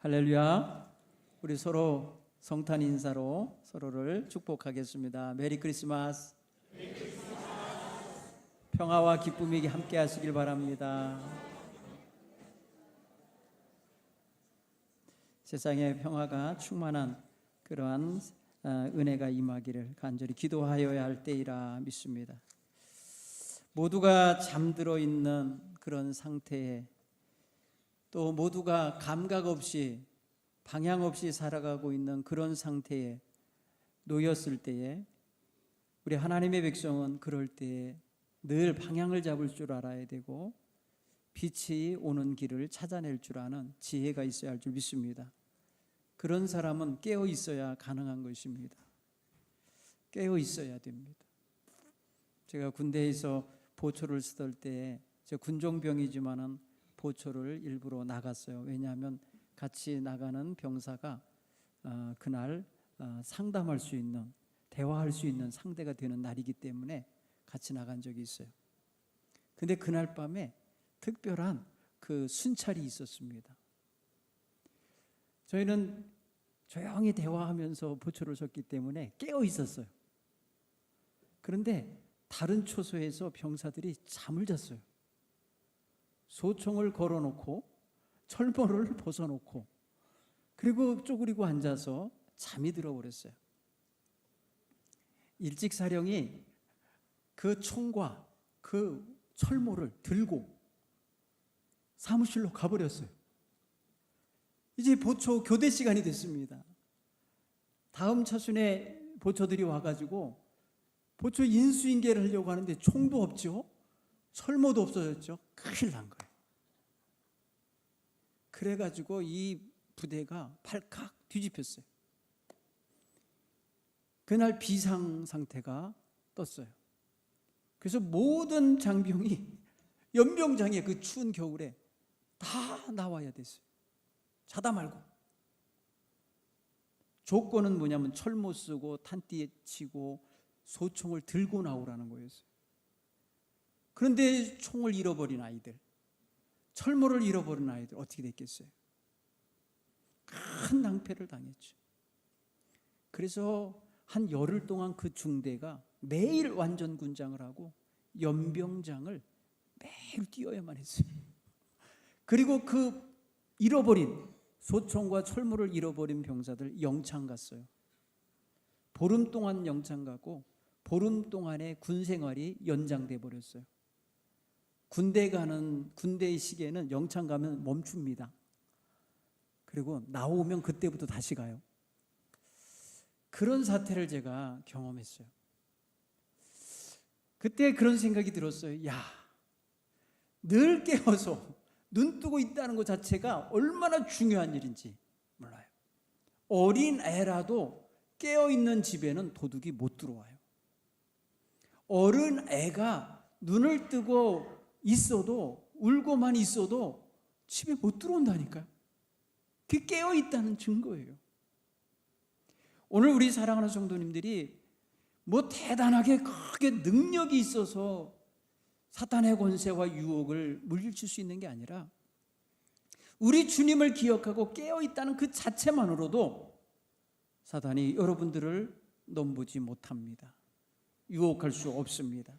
할렐루야. 우리 서로 성탄 인사로 서로를 축복하겠습니다. 메리 크리스마스. 평화와 기쁨이 함께 하시길 바랍니다. 세상에 평화가 충만한 그러한 은혜가 임하기를 간절히 기도하여야 할 때이라 믿습니다. 모두가 잠들어 있는 그런 상태에 또 모두가 감각 없이 방향 없이 살아가고 있는 그런 상태에 놓였을 때에 우리 하나님의 백성은 그럴 때에 늘 방향을 잡을 줄 알아야 되고 빛이 오는 길을 찾아낼 줄 아는 지혜가 있어야 할 줄 믿습니다. 그런 사람은 깨어 있어야 가능한 것입니다. 깨어 있어야 됩니다. 제가 군대에서 보초를 쓰던 때에 저 군종병이지만은 보초를 일부러 나갔어요. 왜냐하면 같이 나가는 병사가 그날 상담할 수 있는, 대화할 수 있는 상대가 되는 날이기 때문에 같이 나간 적이 있어요. 근데 그날 밤에 특별한 그 순찰이 있었습니다. 저희는 조용히 대화하면서 보초를 섰기 때문에 깨어 있었어요. 그런데 다른 초소에서 병사들이 잠을 잤어요. 소총을 걸어놓고 철모를 벗어놓고 그리고 쪼그리고 앉아서 잠이 들어버렸어요. 일직사령이 그 총과 그 철모를 들고 사무실로 가버렸어요. 이제 보초 교대 시간이 됐습니다. 다음 차순에 보초들이 와가지고 보초 인수인계를 하려고 하는데 총도 없죠, 철모도 없어졌죠. 큰일 난 거예요. 그래가지고 이 부대가 팔칵 뒤집혔어요. 그날 비상 상태가 떴어요. 그래서 모든 장병이 연병장에 그 추운 겨울에 다 나와야 됐어요. 자다 말고. 조건은 뭐냐면 철모 쓰고 탄띠에 치고 소총을 들고 나오라는 거였어요. 그런데 총을 잃어버린 아이들, 철모를 잃어버린 아이들 어떻게 됐겠어요? 큰 낭패를 당했죠. 그래서 한 열흘 동안 그 중대가 매일 완전 군장을 하고 연병장을 매일 뛰어야만 했어요. 그리고 그 잃어버린 소총과 철모를 잃어버린 병사들 영창 갔어요. 보름 동안 영창 가고 보름 동안의 군 생활이 연장돼 버렸어요. 군대의 시계는 영창 가면 멈춥니다. 그리고 나오면 그때부터 다시 가요. 그런 사태를 제가 경험했어요. 그때 그런 생각이 들었어요. 야, 늘 깨어서 눈 뜨고 있다는 것 자체가 얼마나 중요한 일인지 몰라요. 어린 애라도 깨어있는 집에는 도둑이 못 들어와요. 어른 애가 눈을 뜨고 있어도, 울고만 있어도 집에 못 들어온다니까요. 그게 깨어있다는 증거예요. 오늘 우리 사랑하는 성도님들이 뭐 대단하게 크게 능력이 있어서 사탄의 권세와 유혹을 물리칠 수 있는 게 아니라 우리 주님을 기억하고 깨어있다는 그 자체만으로도 사탄이 여러분들을 넘보지 못합니다. 유혹할 수 없습니다.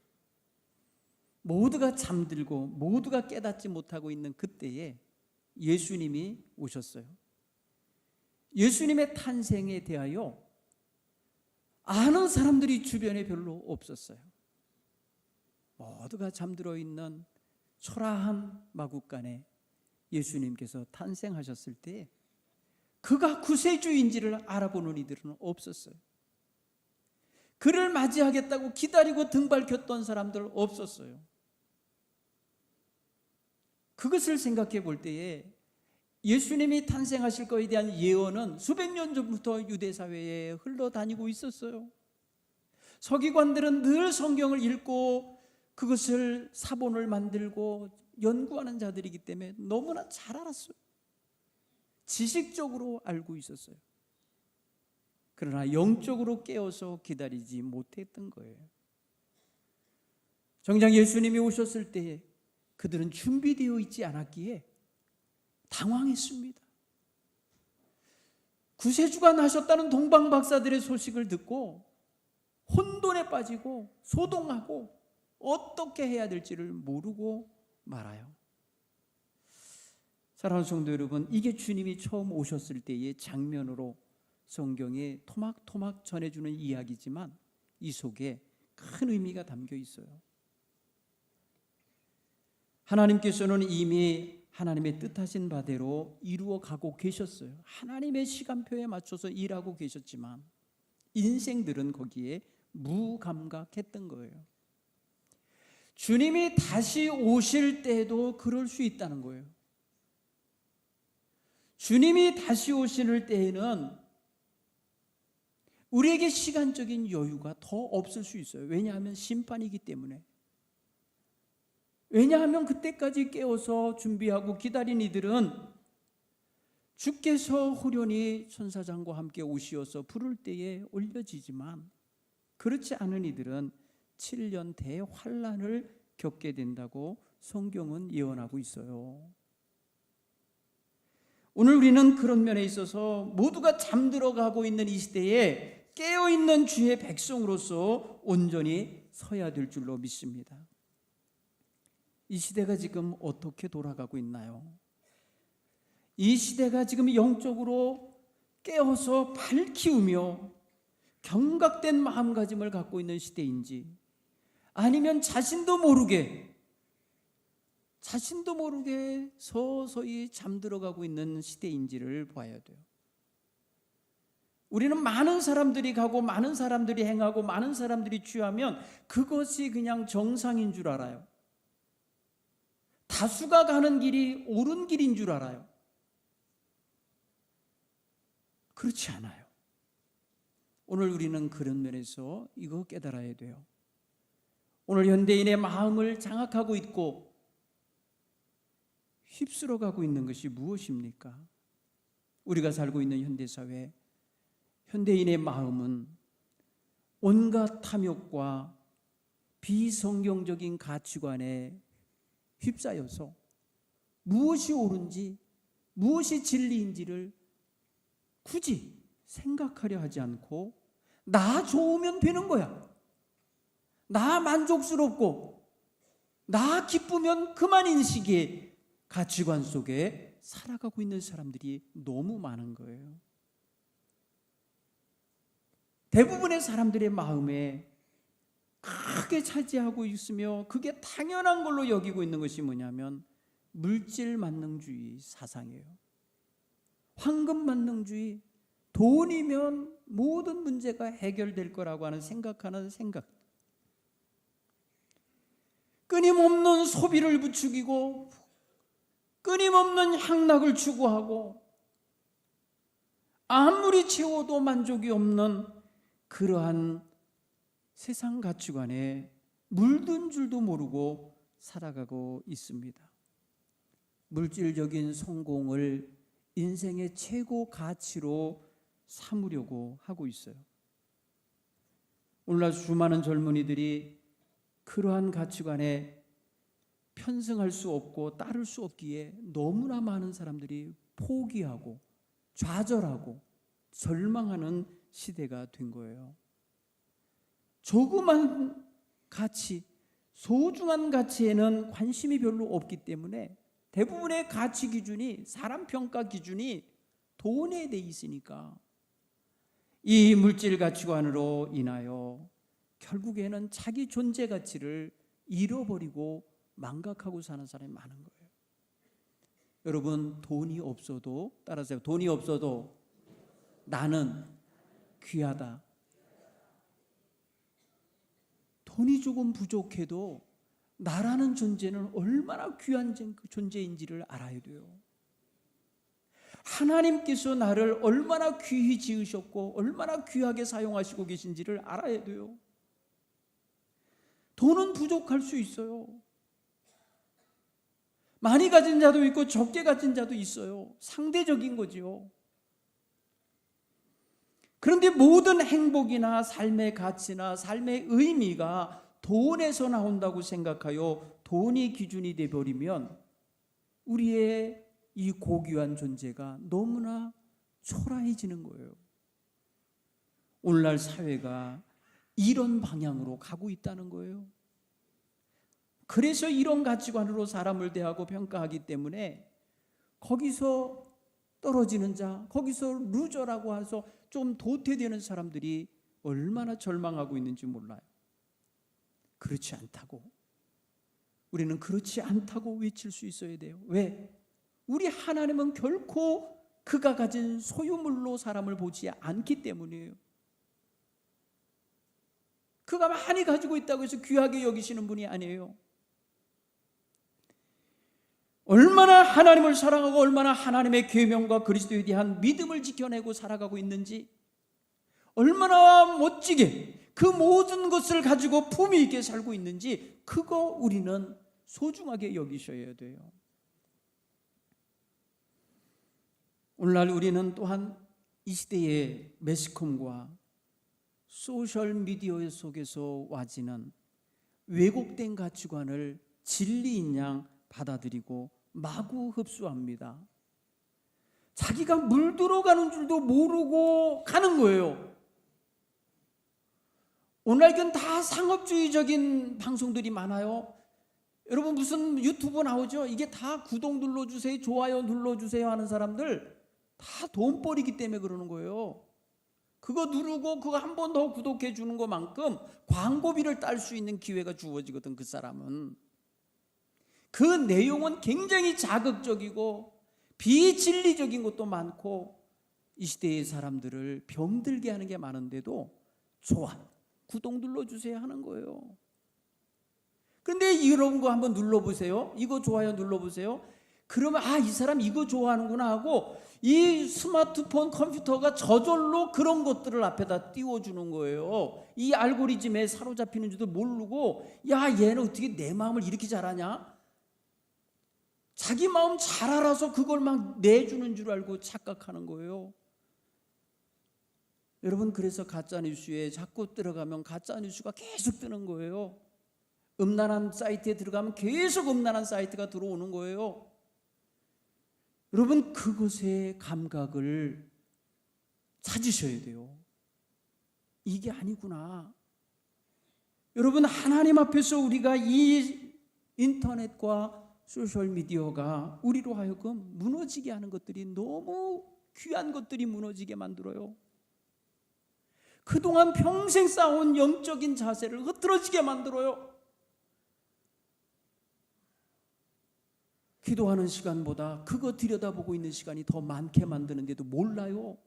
모두가 잠들고 모두가 깨닫지 못하고 있는 그때에 예수님이 오셨어요. 예수님의 탄생에 대하여 아는 사람들이 주변에 별로 없었어요. 모두가 잠들어 있는 초라한 마국간에 예수님께서 탄생하셨을 때 그가 구세주인지를 알아보는 이들은 없었어요. 그를 맞이하겠다고 기다리고 등 밝혔던 사람들 없었어요. 그것을 생각해 볼 때에 예수님이 탄생하실 것에 대한 예언은 수백 년 전부터 유대 사회에 흘러다니고 있었어요. 서기관들은 늘 성경을 읽고 그것을 사본을 만들고 연구하는 자들이기 때문에 너무나 잘 알았어요. 지식적으로 알고 있었어요. 그러나 영적으로 깨어서 기다리지 못했던 거예요. 정작 예수님이 오셨을 때에 그들은 준비되어 있지 않았기에 당황했습니다. 구세주가 나셨다는 동방 박사들의 소식을 듣고 혼돈에 빠지고 소동하고 어떻게 해야 될지를 모르고 말아요. 사랑하는 성도 여러분, 이게 주님이 처음 오셨을 때의 장면으로 성경에 토막토막 전해주는 이야기지만 이 속에 큰 의미가 담겨 있어요. 하나님께서는 이미 하나님의 뜻하신 바대로 이루어 가고 계셨어요. 하나님의 시간표에 맞춰서 일하고 계셨지만 인생들은 거기에 무감각했던 거예요. 주님이 다시 오실 때도 그럴 수 있다는 거예요. 주님이 다시 오실 때에는 우리에게 시간적인 여유가 더 없을 수 있어요. 왜냐하면 심판이기 때문에. 왜냐하면 그때까지 깨어서 준비하고 기다린 이들은 주께서 호련히 천사장과 함께 오시어서 부를 때에 올려지지만, 그렇지 않은 이들은 7년 대환란을 겪게 된다고 성경은 예언하고 있어요. 오늘 우리는 그런 면에 있어서 모두가 잠들어 가고 있는 이 시대에 깨어있는 주의 백성으로서 온전히 서야 될 줄로 믿습니다. 이 시대가 지금 어떻게 돌아가고 있나요? 이 시대가 지금 영적으로 깨어서 밝히우며 경각된 마음가짐을 갖고 있는 시대인지, 아니면 자신도 모르게 서서히 잠들어가고 있는 시대인지를 봐야 돼요. 우리는 많은 사람들이 가고 많은 사람들이 행하고 많은 사람들이 취하면 그것이 그냥 정상인 줄 알아요. 다수가 가는 길이 옳은 길인 줄 알아요. 그렇지 않아요. 오늘 우리는 그런 면에서 이거 깨달아야 돼요. 오늘 현대인의 마음을 장악하고 있고 휩쓸어가고 있는 것이 무엇입니까? 우리가 살고 있는 현대사회, 현대인의 마음은 온갖 탐욕과 비성경적인 가치관에 휩싸여서 무엇이 옳은지 무엇이 진리인지를 굳이 생각하려 하지 않고 나 좋으면 되는 거야, 나 만족스럽고 나 기쁘면 그만인 시기에 가치관 속에 살아가고 있는 사람들이 너무 많은 거예요. 대부분의 사람들의 마음에 크게 차지하고 있으며 그게 당연한 걸로 여기고 있는 것이 뭐냐면 물질 만능주의 사상이에요. 황금 만능주의, 돈이면 모든 문제가 해결될 거라고 하는 생각하는 생각. 끊임없는 소비를 부추기고 끊임없는 향락을 추구하고 아무리 채워도 만족이 없는 그러한 세상 가치관에 물든 줄도 모르고 살아가고 있습니다. 물질적인 성공을 인생의 최고 가치로 삼으려고 하고 있어요. 오늘날 수많은 젊은이들이 그러한 가치관에 편승할 수 없고 따를 수 없기에 너무나 많은 사람들이 포기하고 좌절하고 절망하는 시대가 된 거예요. 조그만 가치, 소중한 가치에는 관심이 별로 없기 때문에 대부분의 가치 기준이, 사람 평가 기준이 돈에 돼 있으니까 이 물질 가치관으로 인하여 결국에는 자기 존재 가치를 잃어버리고 망각하고 사는 사람이 많은 거예요. 여러분, 돈이 없어도, 따라하세요, 돈이 없어도 나는 귀하다. 돈이 조금 부족해도 나라는 존재는 얼마나 귀한 존재인지를 알아야 돼요. 하나님께서 나를 얼마나 귀히 지으셨고 얼마나 귀하게 사용하시고 계신지를 알아야 돼요. 돈은 부족할 수 있어요. 많이 가진 자도 있고 적게 가진 자도 있어요. 상대적인 거죠. 그런데 모든 행복이나 삶의 가치나 삶의 의미가 돈에서 나온다고 생각하여 돈이 기준이 되어버리면 우리의 이 고귀한 존재가 너무나 초라해지는 거예요. 오늘날 사회가 이런 방향으로 가고 있다는 거예요. 그래서 이런 가치관으로 사람을 대하고 평가하기 때문에 거기서 떨어지는 자, 거기서 루저라고 해서 좀 도태되는 사람들이 얼마나 절망하고 있는지 몰라요. 그렇지 않다고, 우리는 그렇지 않다고 외칠 수 있어야 돼요. 왜? 우리 하나님은 결코 그가 가진 소유물로 사람을 보지 않기 때문이에요. 그가 많이 가지고 있다고 해서 귀하게 여기시는 분이 아니에요. 얼마나 하나님을 사랑하고 얼마나 하나님의 계명과 그리스도에 대한 믿음을 지켜내고 살아가고 있는지, 얼마나 멋지게 그 모든 것을 가지고 품위 있게 살고 있는지, 그거 우리는 소중하게 여기셔야 돼요. 오늘날 우리는 또한 이 시대의 매스컴과 소셜미디어 속에서 와지는 왜곡된 가치관을 진리인 양 받아들이고 마구 흡수합니다. 자기가 물들어가는 줄도 모르고 가는 거예요. 오늘날은 다 상업주의적인 방송들이 많아요. 여러분 무슨 유튜브 나오죠? 이게 다 구독 눌러주세요, 좋아요 눌러주세요 하는 사람들 다 돈벌이기 때문에 그러는 거예요. 그거 누르고 그거 한 번 더 구독해 주는 것만큼 광고비를 딸 수 있는 기회가 주어지거든. 그 사람은 그 내용은 굉장히 자극적이고 비진리적인 것도 많고 이 시대의 사람들을 병들게 하는 게 많은데도 좋아, 구독 눌러주세요 하는 거예요. 그런데 이런 거 한번 눌러보세요. 이거 좋아요 눌러보세요. 그러면 이 사람 이거 좋아하는구나 하고 이 스마트폰 컴퓨터가 저절로 그런 것들을 앞에다 띄워주는 거예요. 이 알고리즘에 사로잡히는 줄도 모르고, 야 얘는 어떻게 내 마음을 이렇게 잘 아냐? 자기 마음 잘 알아서 그걸 막 내주는 줄 알고 착각하는 거예요. 여러분, 그래서 가짜뉴스에 자꾸 들어가면 가짜뉴스가 계속 뜨는 거예요. 음란한 사이트에 들어가면 계속 음란한 사이트가 들어오는 거예요. 여러분, 그것의 감각을 찾으셔야 돼요. 이게 아니구나. 여러분, 하나님 앞에서 우리가 이 인터넷과 소셜미디어가 우리로 하여금 무너지게 하는 것들이, 너무 귀한 것들이 무너지게 만들어요. 그동안 평생 쌓아온 영적인 자세를 흐트러지게 만들어요. 기도하는 시간보다 그거 들여다보고 있는 시간이 더 많게 만드는데도 몰라요.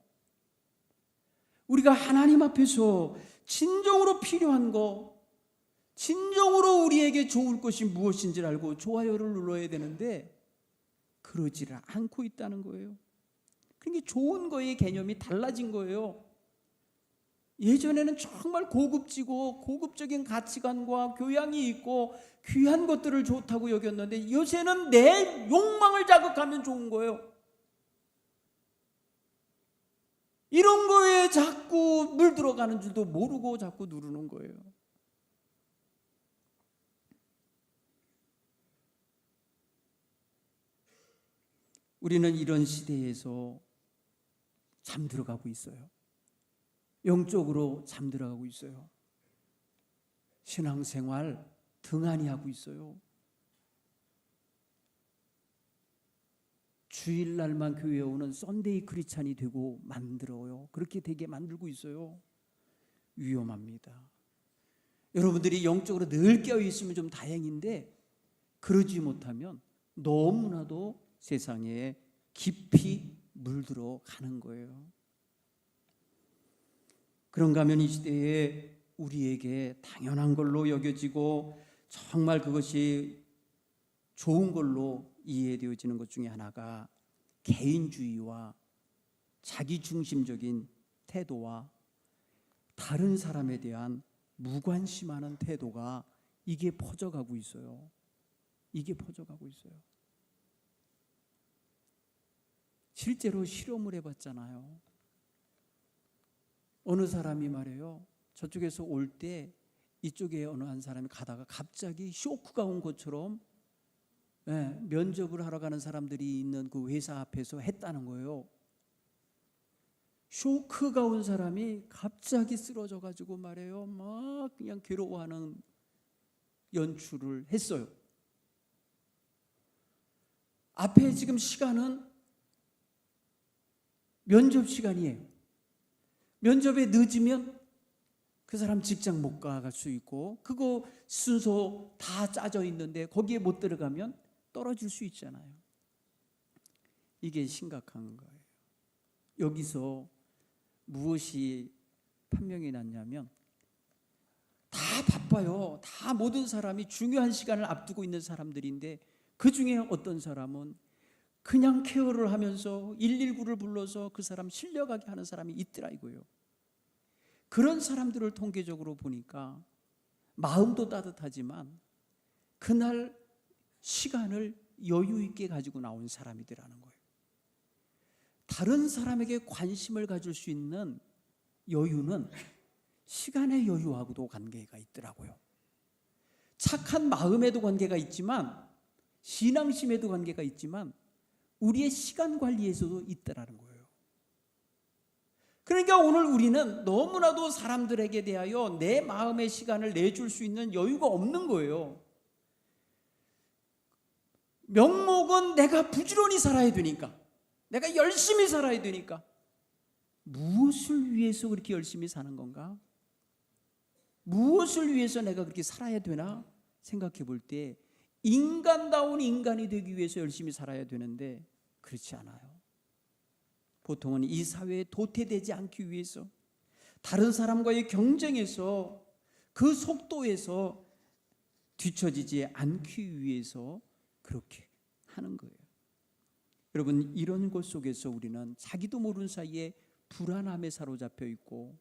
우리가 하나님 앞에서 진정으로 필요한 거, 진정으로 우리에게 좋을 것이 무엇인지를 알고 좋아요를 눌러야 되는데 그러지를 않고 있다는 거예요. 그러니까 좋은 거의 개념이 달라진 거예요. 예전에는 정말 고급지고 고급적인 가치관과 교양이 있고 귀한 것들을 좋다고 여겼는데 요새는 내 욕망을 자극하면 좋은 거예요. 이런 거에 자꾸 물들어가는 줄도 모르고 자꾸 누르는 거예요. 우리는 이런 시대에서 잠들어가고 있어요. 영적으로 잠들어가고 있어요. 신앙생활 등한히 하고 있어요. 주일날만 교회에 오는 썬데이 크리스찬이 되고 만들어요. 그렇게 되게 만들고 있어요. 위험합니다. 여러분들이 영적으로 늘 깨어 있으면 좀 다행인데 그러지 못하면 너무나도 세상에 깊이 물들어 가는 거예요. 그런가 하면 이 시대에 우리에게 당연한 걸로 여겨지고 정말 그것이 좋은 걸로 이해되어지는 것 중에 하나가 개인주의와 자기중심적인 태도와 다른 사람에 대한 무관심하는 태도가 이게 퍼져가고 있어요. 이게 퍼져가고 있어요. 실제로 실험을 해봤잖아요. 어느 사람이 말해요. 저쪽에서 올 때 이쪽에 어느 한 사람이 가다가 갑자기 쇼크가 온 것처럼 면접을 하러 가는 사람들이 있는 그 회사 앞에서 했다는 거예요. 쇼크가 온 사람이 갑자기 쓰러져 가지고 말해요. 막 그냥 괴로워하는 연출을 했어요. 앞에 지금 시간은 면접 시간이에요. 면접에 늦으면 그 사람 직장 못 가갈 수 있고, 그거 순서 다 짜져 있는데 거기에 못 들어가면 떨어질 수 있잖아요. 이게 심각한 거예요. 여기서 무엇이 판명이 났냐면, 다 바빠요. 다 모든 사람이 중요한 시간을 앞두고 있는 사람들인데, 그 중에 어떤 사람은 그냥 케어를 하면서 119를 불러서 그 사람 실려가게 하는 사람이 있더라고요. 그런 사람들을 통계적으로 보니까 마음도 따뜻하지만 그날 시간을 여유 있게 가지고 나온 사람이더라는 거예요. 다른 사람에게 관심을 가질 수 있는 여유는 시간의 여유하고도 관계가 있더라고요. 착한 마음에도 관계가 있지만, 신앙심에도 관계가 있지만, 우리의 시간 관리에서도 있다라는 거예요. 그러니까 오늘 우리는 너무나도 사람들에게 대하여 내 마음의 시간을 내줄 수 있는 여유가 없는 거예요. 명목은 내가 부지런히 살아야 되니까, 내가 열심히 살아야 되니까. 무엇을 위해서 그렇게 열심히 사는 건가? 무엇을 위해서 내가 그렇게 살아야 되나 생각해 볼 때, 인간다운 인간이 되기 위해서 열심히 살아야 되는데 그렇지 않아요. 보통은 이 사회에 도태되지 않기 위해서, 다른 사람과의 경쟁에서 그 속도에서 뒤처지지 않기 위해서 그렇게 하는 거예요. 여러분, 이런 것 속에서 우리는 자기도 모르는 사이에 불안함에 사로잡혀 있고,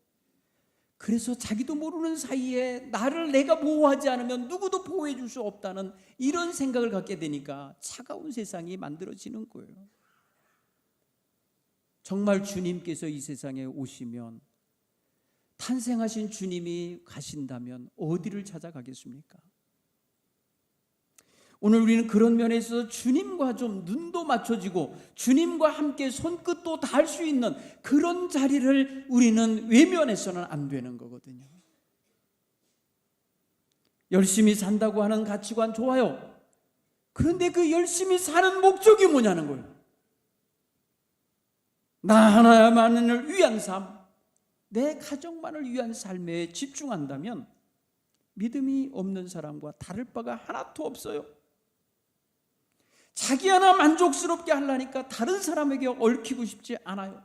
그래서 자기도 모르는 사이에 나를 내가 보호하지 않으면 누구도 보호해 줄 수 없다는 이런 생각을 갖게 되니까 차가운 세상이 만들어지는 거예요. 정말 주님께서 이 세상에 오시면, 탄생하신 주님이 가신다면 어디를 찾아가겠습니까? 오늘 우리는 그런 면에서 주님과 좀 눈도 맞춰지고 주님과 함께 손끝도 닿을 수 있는 그런 자리를 우리는 외면해서는 안 되는 거거든요. 열심히 산다고 하는 가치관 좋아요. 그런데 그 열심히 사는 목적이 뭐냐는 거예요. 나 하나만을 위한 삶, 내 가족만을 위한 삶에 집중한다면 믿음이 없는 사람과 다를 바가 하나도 없어요. 자기 하나 만족스럽게 하려니까 다른 사람에게 얽히고 싶지 않아요.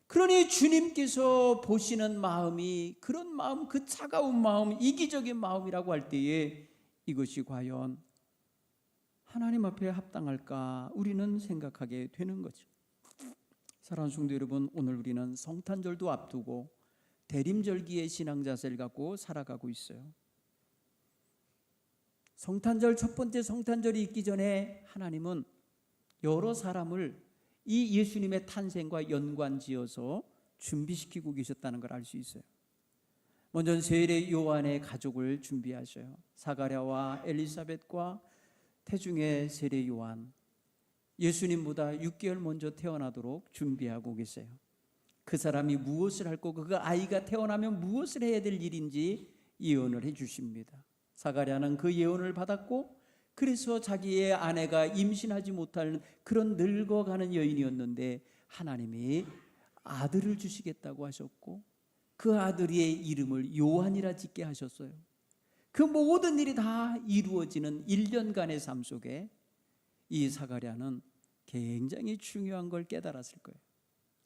그러니 주님께서 보시는 마음이 그런 마음, 그 차가운 마음, 이기적인 마음이라고 할 때에 이것이 과연 하나님 앞에 합당할까 우리는 생각하게 되는 거죠. 사랑하는 성도 여러분, 오늘 우리는 성탄절도 앞두고 대림절기의 신앙 자세를 갖고 살아가고 있어요. 성탄절, 첫 번째 성탄절이 있기 전에 하나님은 여러 사람을 이 예수님의 탄생과 연관지어서 준비시키고 계셨다는 걸 알 수 있어요. 먼저 세례 요한의 가족을 준비하셔요. 사가랴와 엘리사벳과 태중의 세례 요한, 예수님보다 6개월 먼저 태어나도록 준비하고 계세요. 그 사람이 무엇을 할 거고 그 아이가 태어나면 무엇을 해야 될 일인지 예언을 해 주십니다. 사가랴는 그 예언을 받았고, 그래서 자기의 아내가 임신하지 못할 그런 늙어가는 여인이었는데 하나님이 아들을 주시겠다고 하셨고, 그 아들의 이름을 요한이라 짓게 하셨어요. 그 모든 일이 다 이루어지는 1년간의 삶 속에 이 사가랴는 굉장히 중요한 걸 깨달았을 거예요.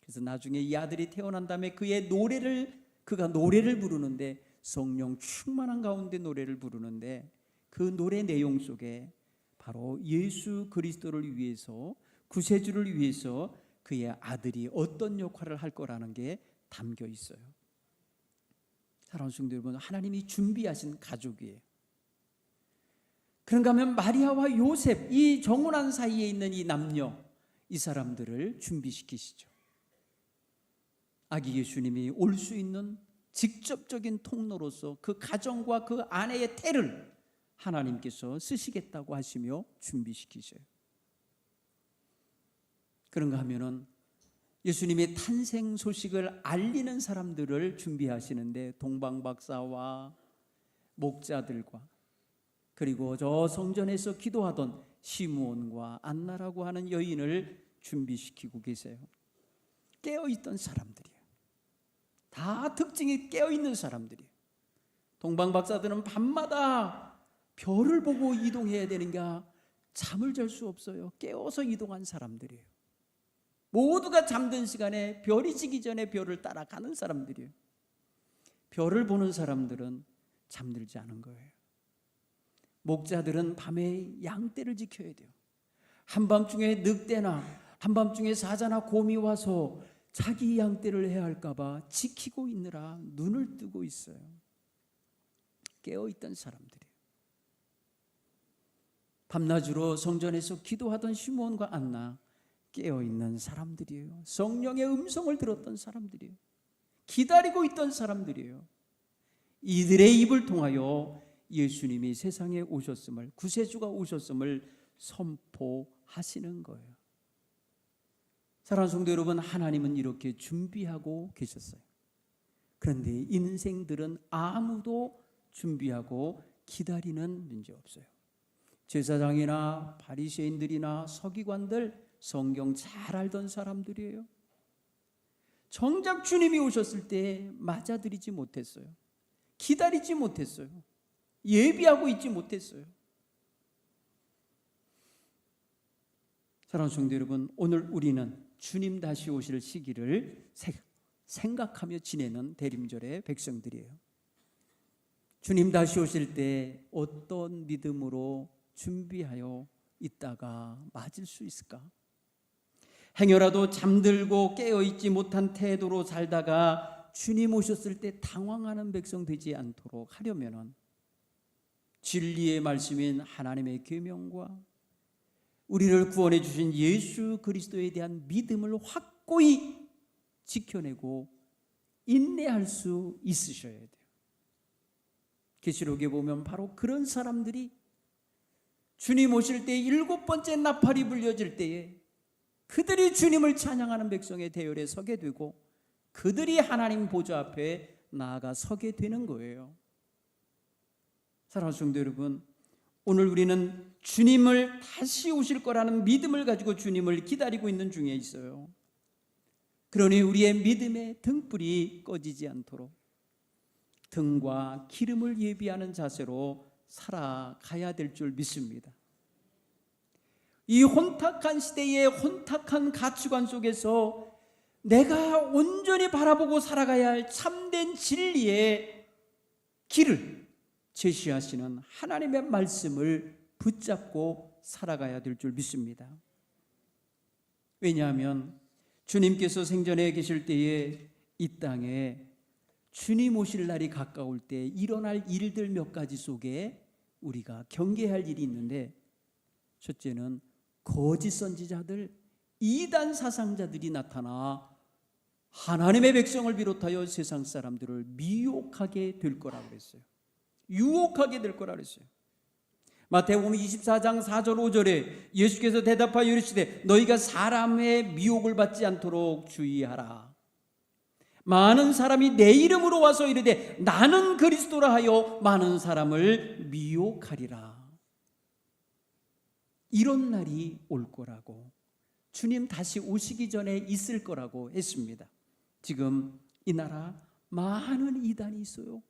그래서 나중에 이 아들이 태어난 다음에 그가 노래를 부르는데, 성령 충만한 가운데 노래를 부르는데, 그 노래 내용 속에 바로 예수 그리스도를 위해서, 구세주를 위해서 그의 아들이 어떤 역할을 할 거라는 게 담겨 있어요. 사랑하는 성도 여러분, 하나님이 준비하신 가족이에요. 그런가 하면 마리아와 요셉, 이 정혼한 사이에 있는 이 남녀, 이 사람들을 준비시키시죠. 아기 예수님이 올 수 있는 직접적인 통로로서 그 가정과 그 아내의 태를 하나님께서 쓰시겠다고 하시며 준비시키셔요. 그런가 하면은 예수님의 탄생 소식을 알리는 사람들을 준비하시는데 동방박사와 목자들과 그리고 저 성전에서 기도하던 시므온과 안나라고 하는 여인을 준비시키고 계세요. 깨어있던 사람들이에요. 다 특징이 깨어있는 사람들이에요. 동방박사들은 밤마다 별을 보고 이동해야 되는가 잠을 잘 수 없어요. 깨어서 이동한 사람들이에요. 모두가 잠든 시간에 별이 지기 전에 별을 따라가는 사람들이에요. 별을 보는 사람들은 잠들지 않은 거예요. 목자들은 밤에 양떼를 지켜야 돼요. 한밤중에 늑대나 한밤중에 사자나 곰이 와서 자기 양떼를 해야 할까 봐 지키고 있느라 눈을 뜨고 있어요. 깨어있던 사람들이에요. 밤낮으로 성전에서 기도하던 시므온과 안나, 깨어있는 사람들이에요. 성령의 음성을 들었던 사람들이에요. 기다리고 있던 사람들이에요. 이들의 입을 통하여 예수님이 세상에 오셨음을, 구세주가 오셨음을 선포하시는 거예요. 사랑하는 성도 여러분, 하나님은 이렇게 준비하고 계셨어요. 그런데 인생들은 아무도 준비하고 기다리는 문제 없어요. 제사장이나 바리새인들이나 서기관들, 성경 잘 알던 사람들이에요. 정작 주님이 오셨을 때 맞아들이지 못했어요. 기다리지 못했어요. 예비하고 있지 못했어요. 사랑하는 성도 여러분, 오늘 우리는 주님 다시 오실 시기를 생각하며 지내는 대림절의 백성들이에요. 주님 다시 오실 때 어떤 믿음으로 준비하여 있다가 맞을 수 있을까? 행여라도 잠들고 깨어있지 못한 태도로 살다가 주님 오셨을 때 당황하는 백성 되지 않도록 하려면 진리의 말씀인 하나님의 계명과 우리를 구원해 주신 예수 그리스도에 대한 믿음을 확고히 지켜내고 인내할 수 있으셔야 돼요. 계시록에 보면 바로 그런 사람들이 주님 오실 때 7번째 나팔이 불려질 때에 그들이 주님을 찬양하는 백성의 대열에 서게 되고 그들이 하나님 보좌 앞에 나아가 서게 되는 거예요. 사랑하는 성도 여러분, 오늘 우리는 주님을 다시 오실 거라는 믿음을 가지고 주님을 기다리고 있는 중에 있어요. 그러니 우리의 믿음의 등불이 꺼지지 않도록 등과 기름을 예비하는 자세로 살아가야 될 줄 믿습니다. 이 혼탁한 시대의 혼탁한 가치관 속에서 내가 온전히 바라보고 살아가야 할 참된 진리의 길을 제시하시는 하나님의 말씀을 붙잡고 살아가야 될 줄 믿습니다. 왜냐하면 주님께서 생전에 계실 때에 이 땅에 주님 오실 날이 가까울 때 일어날 일들 몇 가지 속에 우리가 경계할 일이 있는데, 첫째는 거짓 선지자들, 이단 사상자들이 나타나 하나님의 백성을 비롯하여 세상 사람들을 미혹하게 될 거라고 그랬어요. 유혹하게 될 거라고 그랬어요. 마태복음 24장 4절 5절에 예수께서 대답하여 이르시되 너희가 사람의 미혹을 받지 않도록 주의하라. 많은 사람이 내 이름으로 와서 이르되 나는 그리스도라 하여 많은 사람을 미혹하리라. 이런 날이 올 거라고, 주님 다시 오시기 전에 있을 거라고 했습니다. 지금 이 나라 많은 이단이 있어요.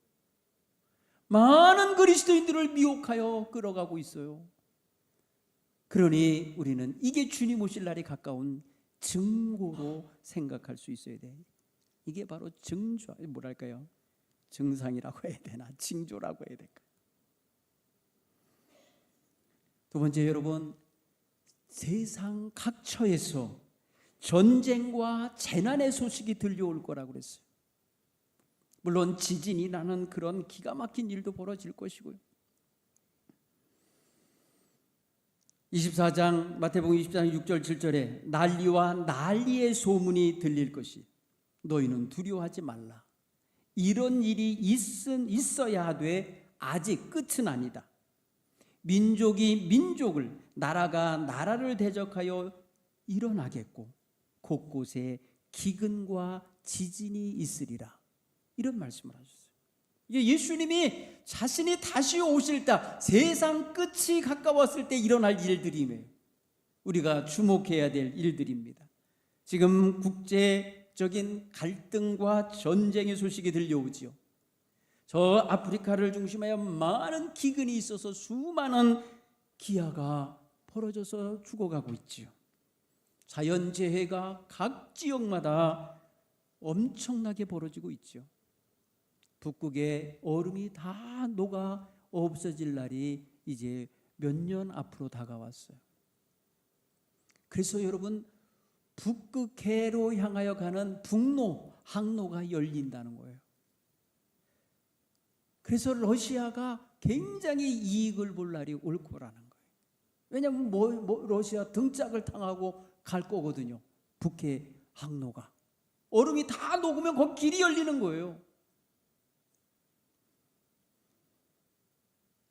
많은 그리스도인들을 미혹하여 끌어가고 있어요. 그러니 우리는 이게 주님 오실 날이 가까운 증거로 생각할 수 있어야 돼. 이게 바로 뭐랄까요? 증상이라고 해야 되나? 징조라고 해야 될까? 두 번째, 여러분, 세상 각처에서 전쟁과 재난의 소식이 들려올 거라고 그랬어요. 물론 지진이 나는 그런 기가 막힌 일도 벌어질 것이고요. 24장 마태복음 24장 6절 7절에 난리와 난리의 소문이 들릴 것이 너희는 두려워하지 말라. 이런 일이 있어야 하되 아직 끝은 아니다. 민족이 민족을, 나라가 나라를 대적하여 일어나겠고 곳곳에 기근과 지진이 있으리라. 이런 말씀을 하셨어요. 이게 예수님이 자신이 다시 오실 때, 세상 끝이 가까웠을 때 일어날 일들이며 우리가 주목해야 될 일들입니다. 지금 국제적인 갈등과 전쟁의 소식이 들려오지요. 저 아프리카를 중심하여 많은 기근이 있어서 수많은 기아가 벌어져서 죽어가고 있지요. 자연재해가 각 지역마다 엄청나게 벌어지고 있죠. 북극의 얼음이 다 녹아 없어질 날이 이제 몇 년 앞으로 다가왔어요. 그래서 여러분, 북극해로 향하여 가는 북로 항로가 열린다는 거예요. 그래서 러시아가 굉장히 이익을 볼 날이 올 거라는 거예요. 왜냐하면 러시아 등짝을 당하고 갈 거거든요. 북해 항로가 얼음이 다 녹으면 거기 길이 열리는 거예요.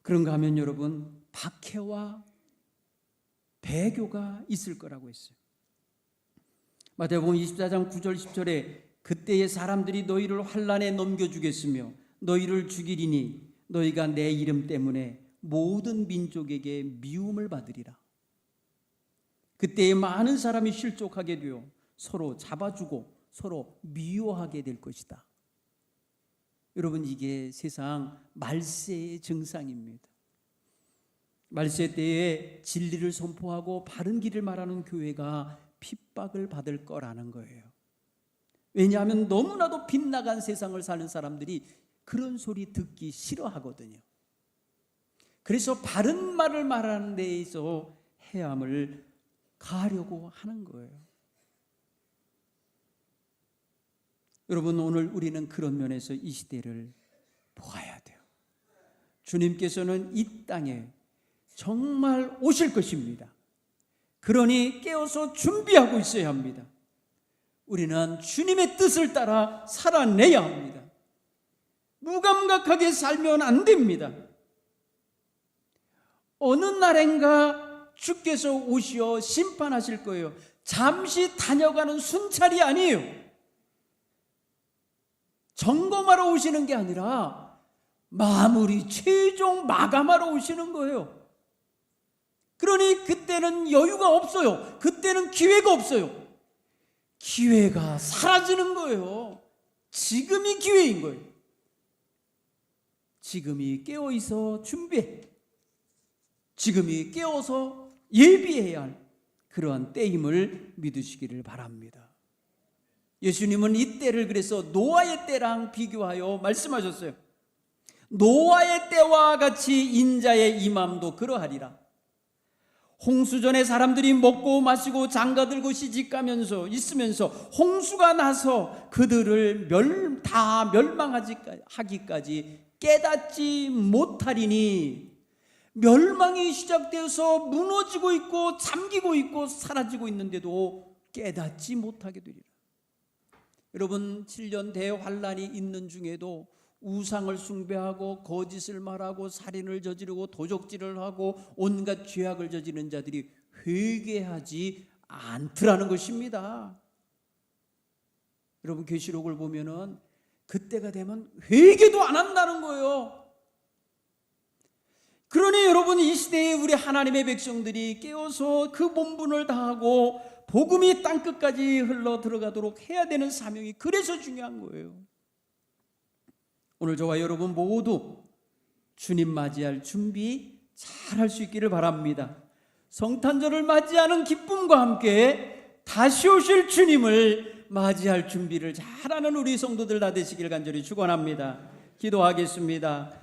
그런가 하면 여러분, 박해와 배교가 있을 거라고 했어요. 마태복음 24장 9절 10절에 그때의 사람들이 너희를 환난에 넘겨주겠으며 너희를 죽이리니 너희가 내 이름 때문에 모든 민족에게 미움을 받으리라. 그때에 많은 사람이 실족하게 되어 서로 잡아주고 서로 미워하게 될 것이다. 여러분, 이게 세상 말세의 증상입니다. 말세 때에 진리를 선포하고 바른 길을 말하는 교회가 핍박을 받을 거라는 거예요. 왜냐하면 너무나도 빗나간 세상을 사는 사람들이 그런 소리 듣기 싫어하거든요. 그래서 바른 말을 말하는 데에서 해함을 가하려고 하는 거예요. 여러분, 오늘 우리는 그런 면에서 이 시대를 보아야 돼요. 주님께서는 이 땅에 정말 오실 것입니다. 그러니 깨어서 준비하고 있어야 합니다. 우리는 주님의 뜻을 따라 살아내야 합니다. 무감각하게 살면 안 됩니다. 어느 날인가 주께서 오시어 심판하실 거예요. 잠시 다녀가는 순찰이 아니에요. 점검하러 오시는 게 아니라 마무리, 최종 마감하러 오시는 거예요. 그러니 그때는 여유가 없어요. 그때는 기회가 없어요. 기회가 사라지는 거예요. 지금이 기회인 거예요. 지금이 깨어있어 준비해. 지금이 깨어서 예비해야 할 그러한 때임을 믿으시기를 바랍니다. 예수님은 이 때를 그래서 노아의 때랑 비교하여 말씀하셨어요. 노아의 때와 같이 인자의 임함도 그러하리라. 홍수전에 사람들이 먹고 마시고 장가들고 시집가면서 있으면서 홍수가 나서 그들을 다 멸망하기까지 깨닫지 못하리니 멸망이 시작되어서 무너지고 있고 잠기고 있고 사라지고 있는데도 깨닫지 못하게 되리라. 여러분, 7년 대환란이 있는 중에도 우상을 숭배하고 거짓을 말하고 살인을 저지르고 도적질을 하고 온갖 죄악을 저지르는 자들이 회개하지 않더라는 것입니다. 여러분, 계시록을 보면은 그때가 되면 회개도 안 한다는 거예요. 그러니 여러분, 이 시대에 우리 하나님의 백성들이 깨어서 그 본분을 다하고 복음이 땅끝까지 흘러 들어가도록 해야 되는 사명이 그래서 중요한 거예요. 오늘 저와 여러분 모두 주님 맞이할 준비 잘 할 수 있기를 바랍니다. 성탄절을 맞이하는 기쁨과 함께 다시 오실 주님을 맞이할 준비를 잘하는 우리 성도들 다 되시길 간절히 축원합니다. 기도하겠습니다.